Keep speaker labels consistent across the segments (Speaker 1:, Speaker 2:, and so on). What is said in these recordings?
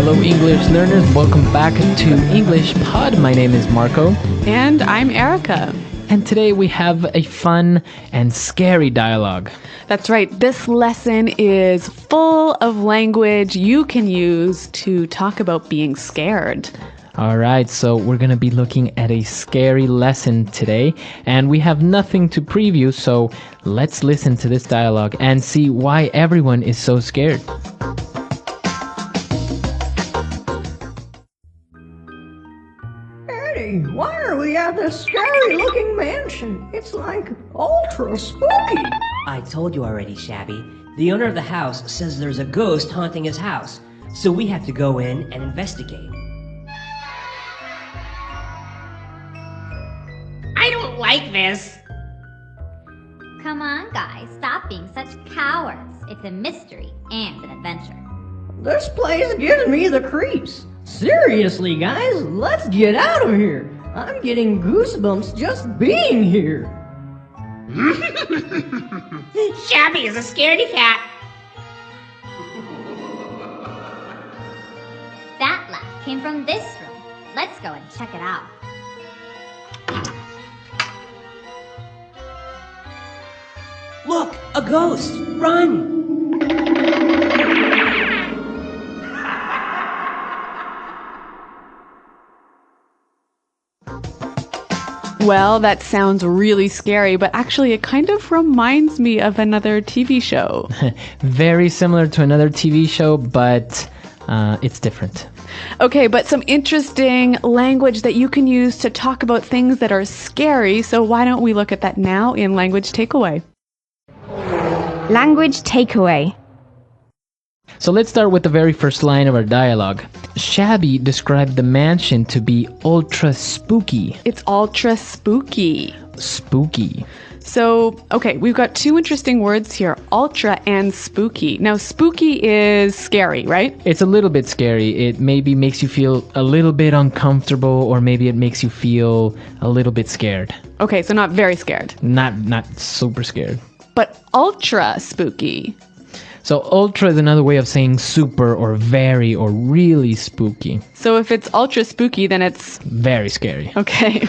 Speaker 1: Hello, English learners. Welcome back to English Pod. My name is Marco.
Speaker 2: And I'm Erica.
Speaker 1: And today we have a fun and scary dialogue.
Speaker 2: That's right. This lesson is full of language you can use to talk about being scared.
Speaker 1: All right, so we're going to be looking at a scary lesson today, and we have nothing to preview, so let's listen to this dialogue and see why everyone is so scared.
Speaker 3: Eddie, why are we at this scary-looking mansion? It's like ultra spooky.
Speaker 4: I told you already, Shabby. The owner of the house says there's a ghost haunting his house, so we have to go in and investigate.
Speaker 5: I don't like this.
Speaker 6: Come on, guys, stop being such cowards. It's a mystery and an adventure.
Speaker 3: This place gives me the creeps. Seriously, guys, let's get out of here. I'm getting goosebumps just being here.
Speaker 5: Shabby is a scaredy cat.
Speaker 6: That laugh came from this room. Let's go and check it out.
Speaker 4: Look, a ghost! Run!
Speaker 2: Well, that sounds really scary, but actually it kind of reminds me of another TV show.
Speaker 1: Very similar to another TV show, but it's different.
Speaker 2: Okay, but some interesting language that you can use to talk about things that are scary, so why don't we look at that now in Language Takeaway?
Speaker 7: Language takeaway.
Speaker 1: So let's start with the very first line of our dialogue. Shabby described the mansion to be ultra spooky.
Speaker 2: It's ultra spooky.
Speaker 1: Spooky.
Speaker 2: So, okay, we've got two interesting words here, ultra and spooky. Now, spooky is scary, right?
Speaker 1: It's a little bit scary. It maybe makes you feel a little bit uncomfortable, or maybe it makes you feel a little bit scared.
Speaker 2: Okay, so not very scared.
Speaker 1: Not super scared.
Speaker 2: But ultra spooky.
Speaker 1: So ultra is another way of saying super or very or really spooky.
Speaker 2: So if it's ultra spooky, then it's
Speaker 1: very scary.
Speaker 2: Okay.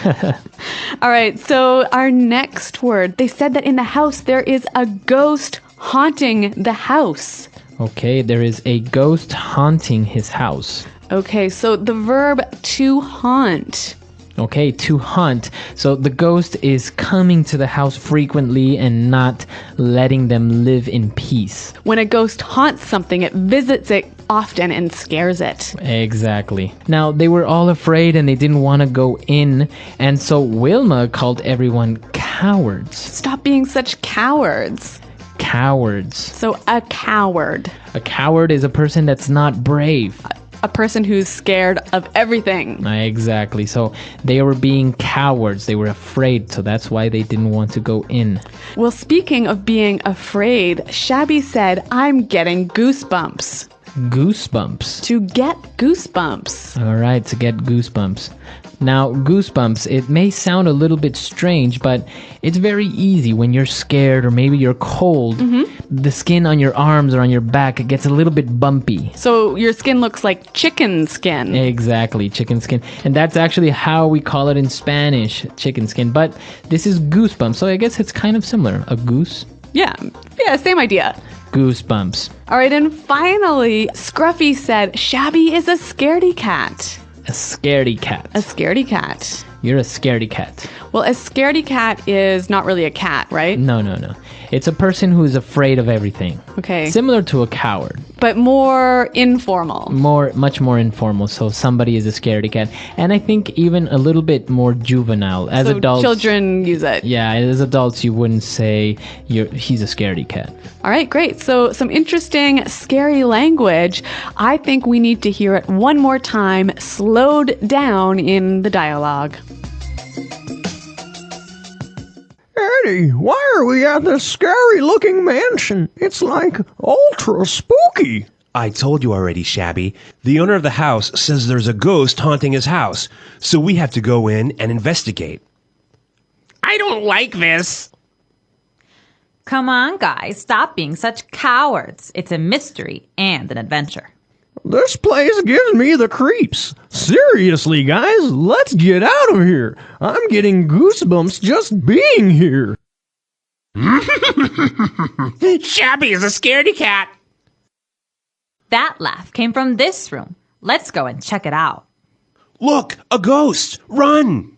Speaker 2: All right, so our next word. They said that in the house there is a ghost haunting the house.
Speaker 1: Okay, there is a ghost haunting his house.
Speaker 2: Okay, so the verb to haunt.
Speaker 1: Okay, to haunt. So the ghost is coming to the house frequently and not letting them live in peace.
Speaker 2: When a ghost haunts something, it visits it often and scares it.
Speaker 1: Exactly. Now, they were all afraid and they didn't want to go in, and so Wilma called everyone cowards.
Speaker 2: Stop being such cowards.
Speaker 1: Cowards.
Speaker 2: So a coward.
Speaker 1: A coward is a person that's not brave.
Speaker 2: A person who's scared of everything.
Speaker 1: Exactly. So they were being cowards. They were afraid. So that's why they didn't want to go in.
Speaker 2: Well, speaking of being afraid, Shabby said, I'm getting goosebumps.
Speaker 1: Goosebumps.
Speaker 2: To get goosebumps.
Speaker 1: All right, to get goosebumps. Now, goosebumps, it may sound a little bit strange, but it's very easy when you're scared or maybe you're cold. The skin on your arms or on your back, it gets a little bit bumpy.
Speaker 2: So your skin looks like chicken skin.
Speaker 1: Exactly, chicken skin. And that's actually how we call it in Spanish, chicken skin. But this is goosebumps, so I guess it's kind of similar. A goose?
Speaker 2: Yeah, same idea.
Speaker 1: Goosebumps.
Speaker 2: All right, and finally, Scruffy said, Shabby is a scaredy cat.
Speaker 1: A scaredy cat.
Speaker 2: A scaredy cat.
Speaker 1: You're a scaredy cat.
Speaker 2: Well, a scaredy cat is not really a cat, right?
Speaker 1: No. It's a person who is afraid of everything.
Speaker 2: Okay.
Speaker 1: Similar to a coward.
Speaker 2: But more informal.
Speaker 1: Much more informal. So somebody is a scaredy cat. And I think even a little bit more juvenile. As
Speaker 2: so
Speaker 1: adults,
Speaker 2: children use it.
Speaker 1: Yeah, as adults, you wouldn't say he's a scaredy cat.
Speaker 2: All right, great. So some interesting, scary language. I think we need to hear it one more time, slowed down in the dialogue.
Speaker 3: Eddie, why are we at this scary-looking mansion? It's like ultra spooky.
Speaker 8: I told you already, Shabby. The owner of the house says there's a ghost haunting his house, so we have to go in and investigate.
Speaker 5: I don't like this.
Speaker 9: Come on, guys, stop being such cowards. It's a mystery and an adventure.
Speaker 3: This place gives me the creeps. Seriously, guys, let's get out of here. I'm getting goosebumps just being here.
Speaker 5: Shabby is a scaredy cat.
Speaker 7: That laugh came from this room. Let's go and check it out.
Speaker 8: Look, a ghost! Run!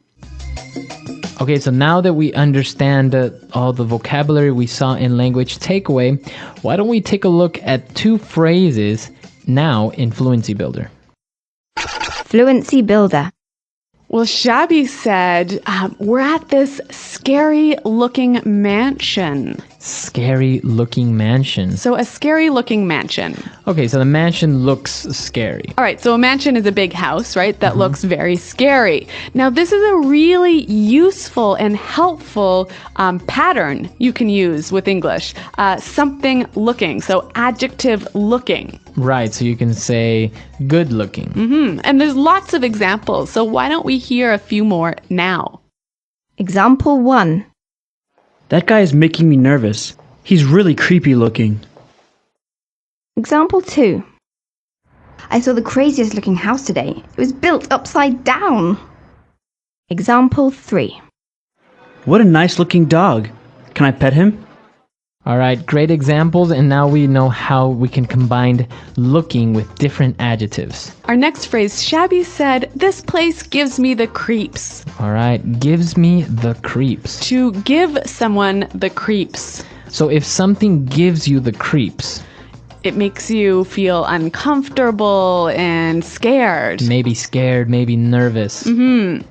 Speaker 1: Okay, so now that we understand all the vocabulary we saw in language takeaway, why don't we take a look at 2 phrases now in Fluency Builder?
Speaker 9: Fluency Builder.
Speaker 2: Well, Shabby said, we're at this scary-looking mansion.
Speaker 1: Scary-looking mansion.
Speaker 2: So a scary-looking mansion.
Speaker 1: Okay, so the mansion looks scary.
Speaker 2: All right, so a mansion is a big house, right? That looks very scary. Now, this is a really useful and helpful pattern you can use with English. Something looking, so adjective looking.
Speaker 1: Right, so you can say good looking.
Speaker 2: And there's lots of examples, so why don't we hear a few more now?
Speaker 9: Example 1.
Speaker 10: That guy is making me nervous. He's really creepy looking.
Speaker 9: Example 2. I saw the craziest looking house today. It was built upside down. Example 3.
Speaker 10: What a nice looking dog. Can I pet him?
Speaker 1: All right, great examples, and now we know how we can combine looking with different adjectives.
Speaker 2: Our next phrase, Shabby said, this place gives me the creeps.
Speaker 1: All right, gives me the creeps.
Speaker 2: To give someone the creeps.
Speaker 1: So if something gives you the creeps,
Speaker 2: it makes you feel uncomfortable and scared.
Speaker 1: Maybe scared, maybe nervous.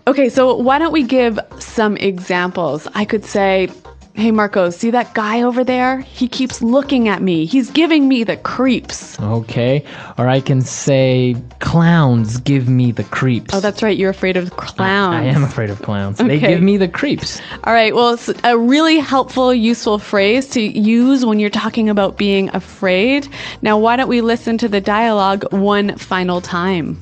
Speaker 2: Okay, so why don't we give some examples? I could say, hey, Marco, see that guy over there? He keeps looking at me. He's giving me the creeps.
Speaker 1: Okay. Or I can say, clowns give me the creeps.
Speaker 2: Oh, that's right. You're afraid of clowns.
Speaker 1: I am afraid of clowns.
Speaker 2: Okay.
Speaker 1: They give me the creeps.
Speaker 2: All right. Well, it's a really helpful, useful phrase to use when you're talking about being afraid. Now, why don't we listen to the dialogue one final time?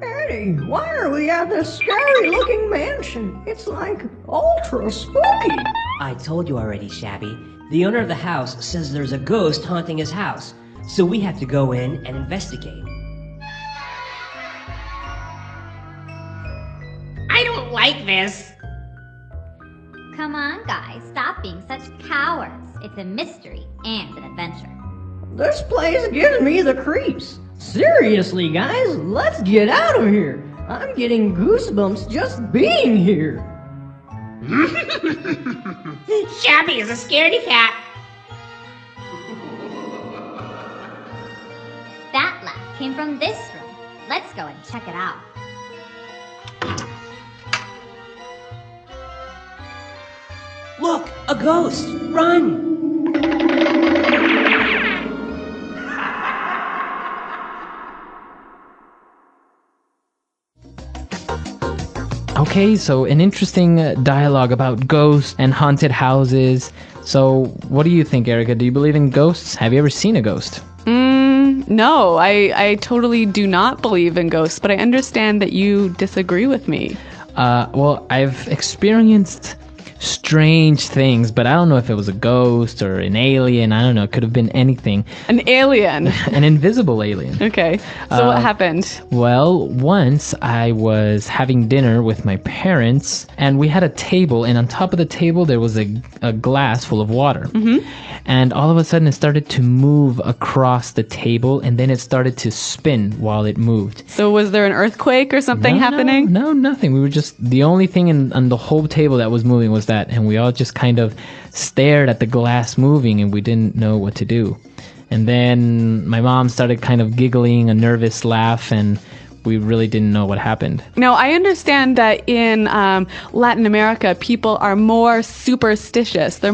Speaker 3: Eddie, why are we at this scary-looking mansion? It's like ultra spooky.
Speaker 4: I told you already, Shabby. The owner of the house says there's a ghost haunting his house, so we have to go in and investigate.
Speaker 5: I don't like this.
Speaker 6: Come on, guys, stop being such cowards. It's a mystery and an adventure.
Speaker 3: This place gives me the creeps. Seriously, guys, let's get out of here. I'm getting goosebumps just being here.
Speaker 5: Shabby is a scaredy cat.
Speaker 6: That laugh came from this room. Let's go and check it out.
Speaker 4: Look, a ghost! Run!
Speaker 1: Okay, so an interesting dialogue about ghosts and haunted houses. So what do you think, Erica? Do you believe in ghosts? Have you ever seen a ghost?
Speaker 2: No, I totally do not believe in ghosts, but I understand that you disagree with me.
Speaker 1: Well, I've experienced strange things, but I don't know if it was a ghost or an alien. I don't know. It could have been anything.
Speaker 2: An alien.
Speaker 1: An invisible alien.
Speaker 2: Okay. So what happened?
Speaker 1: Well, once I was having dinner with my parents, and we had a table, and on top of the table there was a glass full of water. And all of a sudden it started to move across the table, and then it started to spin while it moved.
Speaker 2: So was there an earthquake or something happening?
Speaker 1: No, nothing. We were just, the only thing on the whole table that was moving was that, and we all just kind of stared at the glass moving, and we didn't know what to do. And then my mom started kind of giggling, a nervous laugh, and we really didn't know what happened.
Speaker 2: Now, I understand that in Latin America, people are more superstitious. They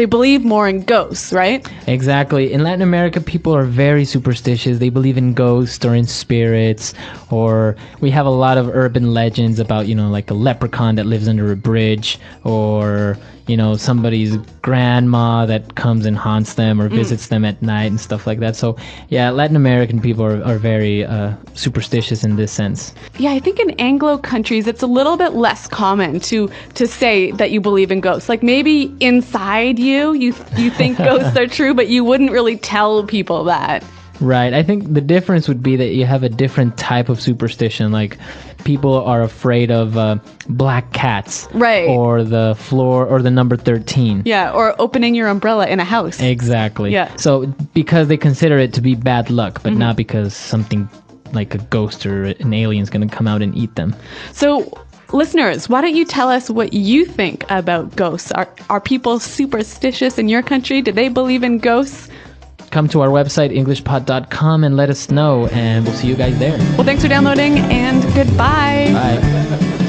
Speaker 2: believe more in ghosts, right?
Speaker 1: Exactly. In Latin America, people are very superstitious. They believe in ghosts or in spirits, or we have a lot of urban legends about, like a leprechaun that lives under a bridge, or somebody's grandma that comes and haunts them or visits them at night and stuff like that. So yeah, Latin American people are very superstitious in this sense.
Speaker 2: Yeah, I think in Anglo countries it's a little bit less common to say that you believe in ghosts. Like maybe inside you think ghosts are true, but you wouldn't really tell people that.
Speaker 1: Right. I think the difference would be that you have a different type of superstition. Like people are afraid of black cats.
Speaker 2: Right.
Speaker 1: Or the floor or the number 13.
Speaker 2: Yeah, or opening your umbrella in a house.
Speaker 1: Exactly.
Speaker 2: Yeah.
Speaker 1: So because they consider it to be bad luck, but not because something like a ghost or an alien is going to come out and eat them.
Speaker 2: So listeners, why don't you tell us what you think about ghosts? Are people superstitious in your country? Do they believe in ghosts?
Speaker 1: Come to our website, englishpod.com, and let us know, and we'll see you guys there.
Speaker 2: Well, thanks for downloading, and goodbye.
Speaker 1: Bye.